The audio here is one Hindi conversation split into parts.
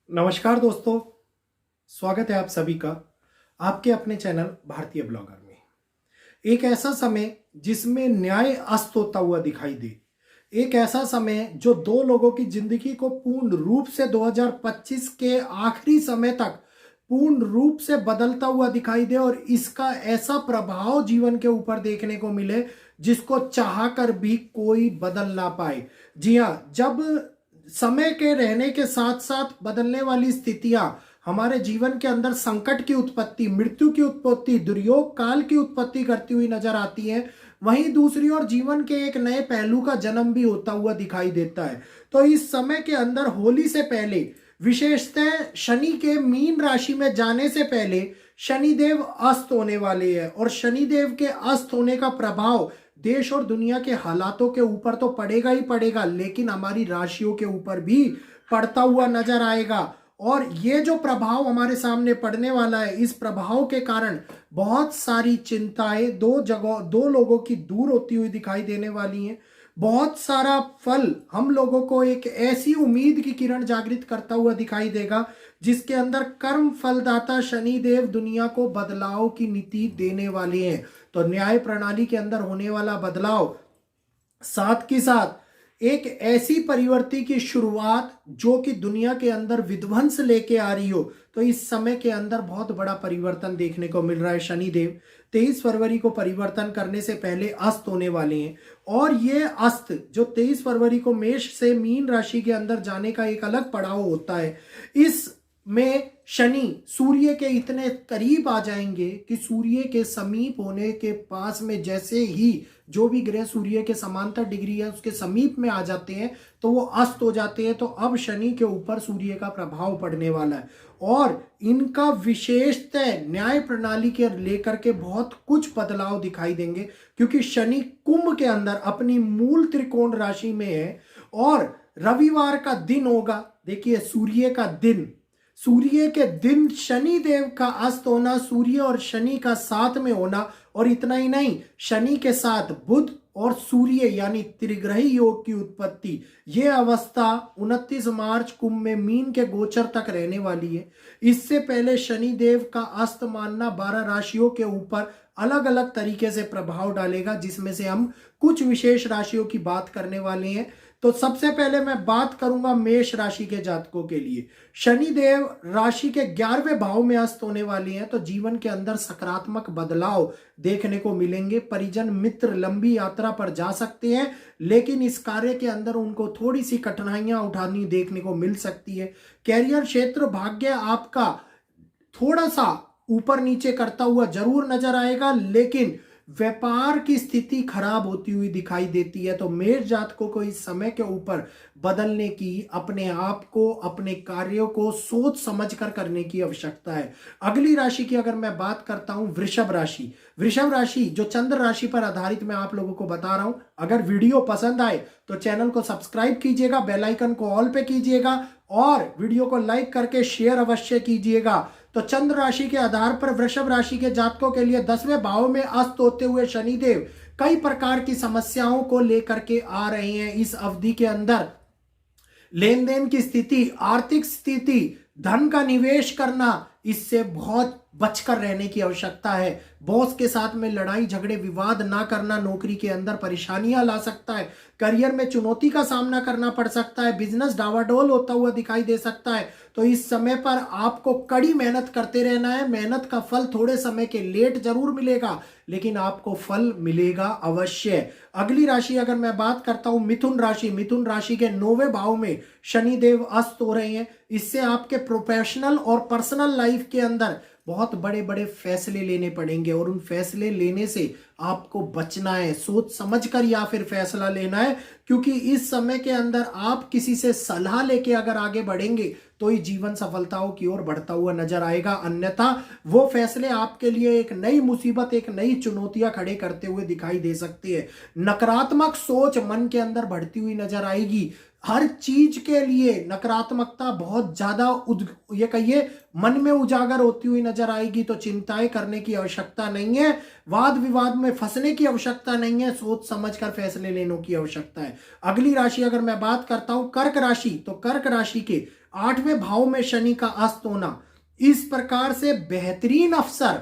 नमस्कार दोस्तों, स्वागत है आप सभी का आपके अपने चैनल भारतीय ब्लॉगर में। एक ऐसा समय जिसमें न्याय अस्त होता हुआ दिखाई दे, एक ऐसा समय जो दो लोगों की जिंदगी को पूर्ण रूप से 2025 के आखिरी समय तक पूर्ण रूप से बदलता हुआ दिखाई दे और इसका ऐसा प्रभाव जीवन के ऊपर देखने को मिले जिसको चाहकर भी कोई बदल ना पाए। जी हाँ, जब समय के रहने के साथ साथ बदलने वाली स्थितियां हमारे जीवन के अंदर संकट की उत्पत्ति, मृत्यु की उत्पत्ति, दुर्योग काल की उत्पत्ति करती हुई नजर आती है, वहीं दूसरी ओर जीवन के एक नए पहलू का जन्म भी होता हुआ दिखाई देता है। तो इस समय के अंदर होली से पहले, विशेषतः शनि के मीन राशि में जाने से पहले शनिदेव अस्त होने वाले हैं और शनिदेव के अस्त होने का प्रभाव देश और दुनिया के हालातों के ऊपर तो पड़ेगा ही पड़ेगा, लेकिन हमारी राशियों के ऊपर भी पड़ता हुआ नजर आएगा। और ये जो प्रभाव हमारे सामने पड़ने वाला है, इस प्रभाव के कारण बहुत सारी चिंताएं दो लोगों की दूर होती हुई दिखाई देने वाली हैं। बहुत सारा फल हम लोगों को एक ऐसी उम्मीद की किरण जागृत करता हुआ दिखाई देगा जिसके अंदर कर्म फलदाता शनिदेव दुनिया को बदलाव की नीति देने वाले हैं। तो न्याय प्रणाली के अंदर होने वाला बदलाव, साथ के साथ एक ऐसी परिवर्ति की शुरुआत जो कि दुनिया के अंदर विध्वंस लेके आ रही हो, तो इस समय के अंदर बहुत बड़ा परिवर्तन देखने को मिल रहा है। शनिदेव 23 फरवरी को परिवर्तन करने से पहले अस्त होने वाले हैं और ये अस्त जो 23 फरवरी को मेष से मीन राशि के अंदर जाने का एक अलग पड़ाव होता है। इस में शनि सूर्य के इतने करीब आ जाएंगे कि सूर्य के समीप होने के पास में जैसे ही जो भी ग्रह सूर्य के समांतर डिग्री है उसके समीप में आ जाते हैं तो वो अस्त हो जाते हैं। तो अब शनि के ऊपर सूर्य का प्रभाव पड़ने वाला है और इनका विशेषतः न्याय प्रणाली के लेकर के बहुत कुछ बदलाव दिखाई देंगे, क्योंकि शनि कुंभ के अंदर अपनी मूल त्रिकोण राशि में है और रविवार का दिन होगा। देखिए, सूर्य के दिन शनि देव का अस्त होना, सूर्य और शनि का साथ में होना, और इतना ही नहीं, शनि के साथ बुध और सूर्य यानी त्रिग्रही योग की उत्पत्ति, यह अवस्था 29 मार्च कुंभ में मीन के गोचर तक रहने वाली है। इससे पहले शनि देव का अस्त मानना 12 राशियों के ऊपर अलग अलग तरीके से प्रभाव डालेगा, जिसमें से हम कुछ विशेष राशियों की बात करने वाले हैं। तो सबसे पहले मैं बात करूंगा मेष राशि के जातकों के लिए। शनि देव राशि के 11वें भाव में अस्त होने वाली हैं, तो जीवन के अंदर सकारात्मक बदलाव देखने को मिलेंगे। परिजन मित्र लंबी यात्रा पर जा सकते हैं, लेकिन इस कार्य के अंदर उनको थोड़ी सी कठिनाइयां उठानी देखने को मिल सकती है। कैरियर क्षेत्र, भाग्य आपका थोड़ा सा ऊपर नीचे करता हुआ जरूर नजर आएगा, लेकिन व्यापार की स्थिति खराब होती हुई दिखाई देती है। तो मेष जातकों को इस समय के ऊपर बदलने की, अपने आप को, अपने कार्यों को सोच समझकर करने की आवश्यकता है। अगली राशि की अगर मैं बात करता हूं, वृषभ राशि। वृषभ राशि जो चंद्र राशि पर आधारित मैं आप लोगों को बता रहा हूं। अगर वीडियो पसंद आए तो चैनल को सब्सक्राइब कीजिएगा, बेल आइकन को ऑल पे कीजिएगा और वीडियो को लाइक करके शेयर अवश्य कीजिएगा। तो चंद्र राशि के आधार पर वृषभ राशि के जातकों के लिए 10वें भाव में अस्त होते हुए शनिदेव कई प्रकार की समस्याओं को लेकर के आ रहे हैं। इस अवधि के अंदर लेन देन की स्थिति, आर्थिक स्थिति, धन का निवेश करना, इससे बहुत बचकर रहने की आवश्यकता है। बॉस के साथ में लड़ाई झगड़े विवाद ना करना नौकरी के अंदर परेशानियां ला सकता है। करियर में चुनौती का सामना करना पड़ सकता है। बिजनेस डावाडोल होता हुआ दिखाई दे सकता है। तो इस समय पर आपको कड़ी मेहनत करते रहना है। मेहनत का फल थोड़े समय के लेट जरूर मिलेगा, लेकिन आपको फल मिलेगा अवश्य। अगली राशि अगर मैं बात करता हूं, मिथुन राशि। मिथुन राशि के 9वें भाव में शनिदेव अस्त हो रहे हैं। इससे आपके प्रोफेशनल और पर्सनल लाइफ के अंदर बहुत बड़े बड़े फैसले लेने पड़ेंगे और उन फैसले लेने से आपको बचना है। सोच समझकर या फिर फैसला लेना है, क्योंकि इस समय के अंदर आप किसी से सलाह लेके अगर आगे बढ़ेंगे तो ही जीवन सफलताओं की ओर बढ़ता हुआ नजर आएगा। अन्यथा वो फैसले आपके लिए एक नई मुसीबत, एक नई चुनौतियां खड़े करते हुए दिखाई दे सकती है। नकारात्मक सोच मन के अंदर बढ़ती हुई नजर आएगी। हर चीज के लिए नकारात्मकता बहुत ज्यादा ये कहिए मन में उजागर होती हुई नजर आएगी। तो चिंताएं करने की आवश्यकता नहीं है, वाद विवाद में फंसने की आवश्यकता नहीं है, सोच समझकर फैसले लेने की आवश्यकता है। अगली राशि अगर मैं बात करता हूं कर्क राशि, तो कर्क राशि के 8वें भाव में शनि का अस्त होना, इस प्रकार से बेहतरीन अवसर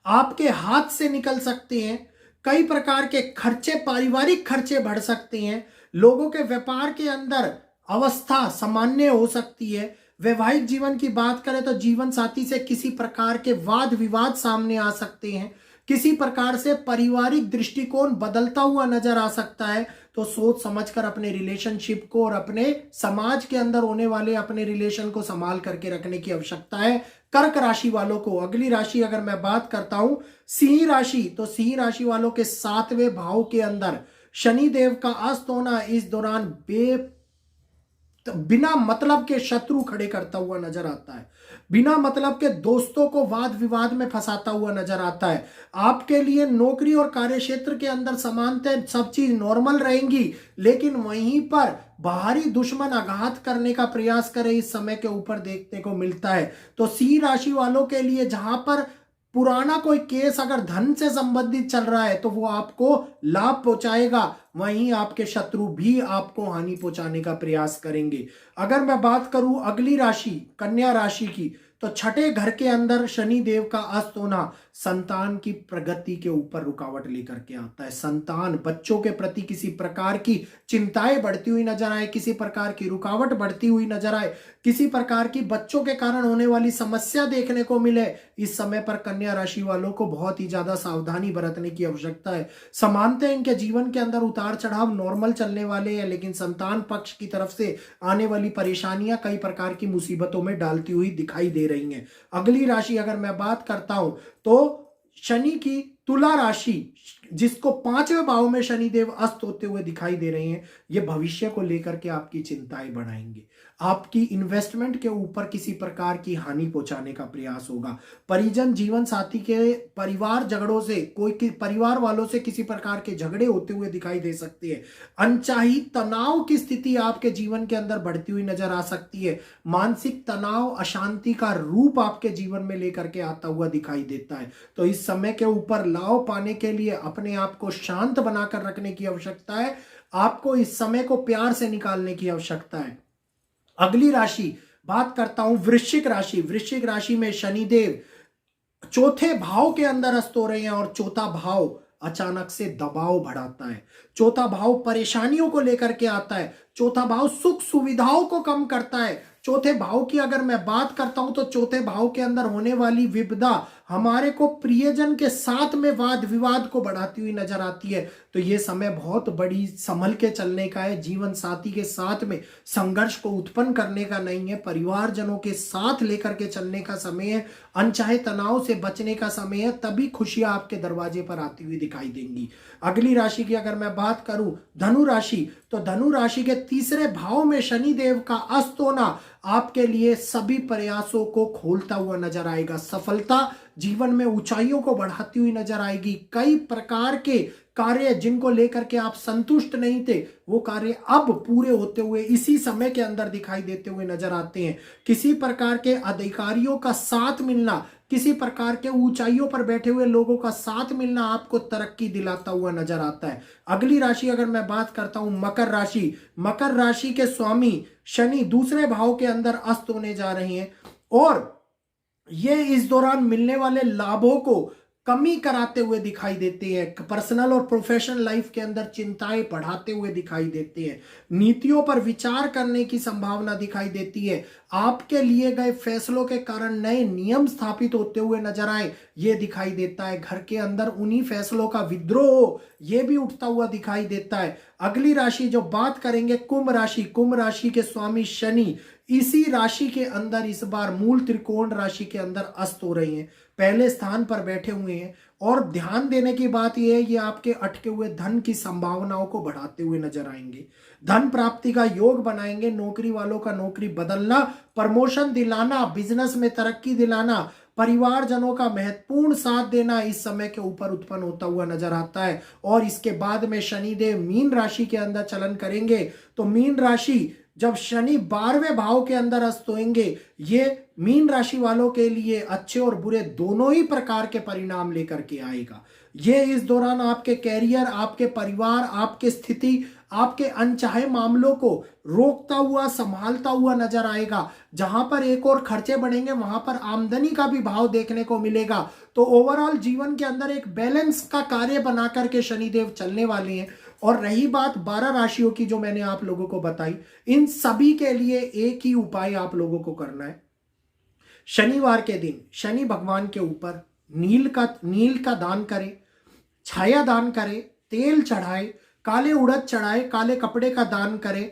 आपके हाथ से निकल सकते हैं। कई प्रकार के खर्चे, पारिवारिक खर्चे बढ़ सकते हैं। लोगों के व्यापार के अंदर अवस्था सामान्य हो सकती है। वैवाहिक जीवन की बात करें तो जीवन साथी से किसी प्रकार के वाद विवाद सामने आ सकते हैं। किसी प्रकार से पारिवारिक दृष्टिकोण बदलता हुआ नजर आ सकता है। तो सोच समझकर अपने रिलेशनशिप को और अपने समाज के अंदर होने वाले अपने रिलेशन को संभाल करके रखने की आवश्यकता है। कर्क राशि वालों को, अगली राशि अगर मैं बात करता हूं सिंह राशि, तो सिंह राशि वालों के 7वें भाव के अंदर शनि देव का अस्त होना इस दौरान बिना मतलब के शत्रु खड़े करता हुआ नजर आता है। बिना मतलब के दोस्तों को वाद विवाद में फंसाता हुआ नजर आता है। आपके लिए नौकरी और कार्य क्षेत्र के अंदर समानतः सब चीज नॉर्मल रहेंगी, लेकिन वहीं पर बाहरी दुश्मन आघात करने का प्रयास करे इस समय के ऊपर देखने को मिलता है। तो सिंह राशि वालों के लिए जहां पर पुराना कोई केस अगर धन से संबंधित चल रहा है तो वो आपको लाभ पहुंचाएगा, वहीं आपके शत्रु भी आपको हानि पहुंचाने का प्रयास करेंगे। अगर मैं बात करूं अगली राशि कन्या राशि की, तो छठे घर के अंदर शनि देव का अस्त होना संतान की प्रगति के ऊपर रुकावट लेकर के आता है। संतान, बच्चों के प्रति किसी प्रकार की चिंताएं बढ़ती हुई नजर आए, किसी प्रकार की रुकावट बढ़ती हुई नजर आए, किसी प्रकार की बच्चों के कारण होने वाली समस्या देखने को मिले, इस समय पर कन्या राशि वालों को बहुत ही ज्यादा सावधानी बरतने की आवश्यकता है। समानतः इनके जीवन के अंदर उतार चढ़ाव नॉर्मल चलने वाले हैं, लेकिन संतान पक्ष की तरफ से आने वाली परेशानियां कई प्रकार की मुसीबतों में डालती हुई दिखाई दे रही हैं। अगली राशि अगर मैं बात करता हूं तो शनि की तुला राशि, जिसको 5वें भाव में शनि देव अस्त होते हुए दिखाई दे रहे हैं, ये भविष्य को लेकर के आपकी चिंताएं बढ़ाएंगे। आपकी इन्वेस्टमेंट के ऊपर किसी प्रकार की हानि पहुंचाने का प्रयास होगा। परिजन, जीवन साथी के परिवार झगड़ों से, कोई परिवार वालों से किसी प्रकार के झगड़े होते हुए दिखाई दे सकते हैं। अनचाही तनाव की स्थिति आपके जीवन के अंदर बढ़ती हुई नजर आ सकती है। मानसिक तनाव अशांति का रूप आपके जीवन में लेकर के आता हुआ दिखाई देता है। तो इस समय के ऊपर लाभ पाने के लिए अपने आप को शांत बनाकर रखने की आवश्यकता है। आपको इस समय को प्यार से निकालने की आवश्यकता है। अगली राशि बात करता हूं वृश्चिक राशि। वृश्चिक राशि में शनिदेव चौथे भाव के अंदर अस्त हो रहे हैं और चौथा भाव अचानक से दबाव बढ़ाता है। चौथा भाव परेशानियों को लेकर के आता है। चौथा भाव सुख सुविधाओं को कम करता है। चौथे भाव की अगर मैं बात करता हूं तो चौथे भाव के अंदर होने वाली विपदा हमारे को प्रियजन के साथ में वाद विवाद को बढ़ाती हुई नजर आती है। तो ये समय बहुत बड़ी संभल के चलने का है। जीवन साथी के साथ में संघर्ष को उत्पन्न करने का नहीं है, परिवारजनों के साथ लेकर के चलने का समय है। अनचाहे तनाव से बचने का समय है, तभी खुशियां आपके दरवाजे पर आती हुई दिखाई देंगी। अगली राशि की अगर मैं बात करूं धनु राशि, तो धनु राशि के 3रे भाव में शनि देव का अस्त होना आपके लिए सभी प्रयासों को खोलता हुआ नजर आएगा। सफलता जीवन में ऊंचाइयों को बढ़ाती हुई नजर आएगी। कई प्रकार के कार्य जिनको लेकर के आप संतुष्ट नहीं थे, वो कार्य अब पूरे होते हुए इसी समय के अंदर दिखाई देते हुए नजर आते हैं। किसी प्रकार के अधिकारियों का साथ मिलना, किसी प्रकार के ऊंचाइयों पर बैठे हुए लोगों का साथ मिलना आपको तरक्की दिलाता हुआ नजर आता है। अगली राशि अगर मैं बात करता हूं मकर राशि। मकर राशि के स्वामी शनि 2रे भाव के अंदर अस्त होने जा रहे हैं और ये इस दौरान मिलने वाले लाभों को कमी कराते हुए दिखाई देते हैं। पर्सनल और प्रोफेशनल लाइफ के अंदर चिंताएं बढ़ाते हुए दिखाई देते हैं। नीतियों पर विचार करने की संभावना दिखाई देती है। आपके लिए गए फैसलों के कारण नए नियम स्थापित होते हुए नजर आए, ये दिखाई देता है। घर के अंदर उन्हीं फैसलों का विद्रोह ये भी उठता हुआ दिखाई देता है। अगली राशि जो बात करेंगे कुंभ राशि। कुंभ राशि के स्वामी शनि इसी राशि के अंदर इस बार मूल त्रिकोण राशि के अंदर अस्त हो रहे हैं, पहले स्थान पर बैठे हुए हैं। और ध्यान देने की बात यह है, ये आपके अटके हुए धन की संभावनाओं को बढ़ाते हुए नजर आएंगे। धन प्राप्ति का योग बनाएंगे। नौकरी वालों का नौकरी बदलना, प्रमोशन दिलाना, बिजनेस में तरक्की दिलाना, परिवारजनों का महत्वपूर्ण साथ देना इस समय के ऊपर उत्पन्न होता हुआ नजर आता है। और इसके बाद में शनिदेव मीन राशि के अंदर चलन करेंगे। तो मीन राशि जब शनि 12वें भाव के अंदर अस्त होंगे, ये मीन राशि वालों के लिए अच्छे और बुरे दोनों ही प्रकार के परिणाम लेकर के आएगा। ये इस दौरान आपके कैरियर, आपके परिवार, आपके स्थिति, आपके अनचाहे मामलों को रोकता हुआ, संभालता हुआ नजर आएगा। जहां पर एक और खर्चे बढ़ेंगे वहां पर आमदनी का भी भाव देखने को मिलेगा। तो ओवरऑल जीवन के अंदर एक बैलेंस का कार्य बना करके शनिदेव चलने वाले हैं। और रही बात 12 राशियों की जो मैंने आप लोगों को बताई, इन सभी के लिए एक ही उपाय आप लोगों को करना है। शनिवार के दिन शनि भगवान के ऊपर नील का दान करें, छाया दान करें, तेल चढ़ाए, काले उड़द चढ़ाए, काले कपड़े का दान करें।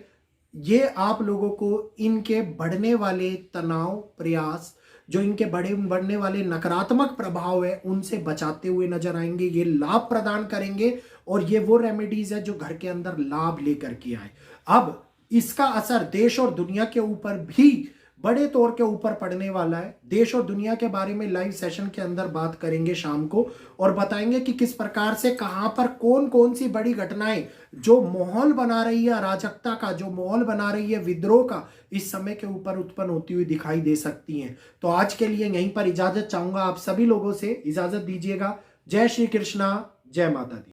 ये आप लोगों को इनके बढ़ने वाले तनाव, प्रयास, जो इनके बढ़ने वाले नकारात्मक प्रभाव है उनसे बचाते हुए नजर आएंगे। ये लाभ प्रदान करेंगे और ये वो रेमेडीज है जो घर के अंदर लाभ लेकर के आए। अब इसका असर देश और दुनिया के ऊपर भी बड़े तौर के ऊपर पड़ने वाला है। देश और दुनिया के बारे में लाइव सेशन के अंदर बात करेंगे शाम को और बताएंगे कि किस प्रकार से कहां पर कौन कौन सी बड़ी घटनाएं जो माहौल बना रही है अराजकता का, जो माहौल बना रही है विद्रोह का, इस समय के ऊपर उत्पन्न होती हुई दिखाई दे सकती हैं। तो आज के लिए यहीं पर इजाजत चाहूंगा, आप सभी लोगों से इजाजत दीजिएगा। जय श्री कृष्णा, जय माता दी।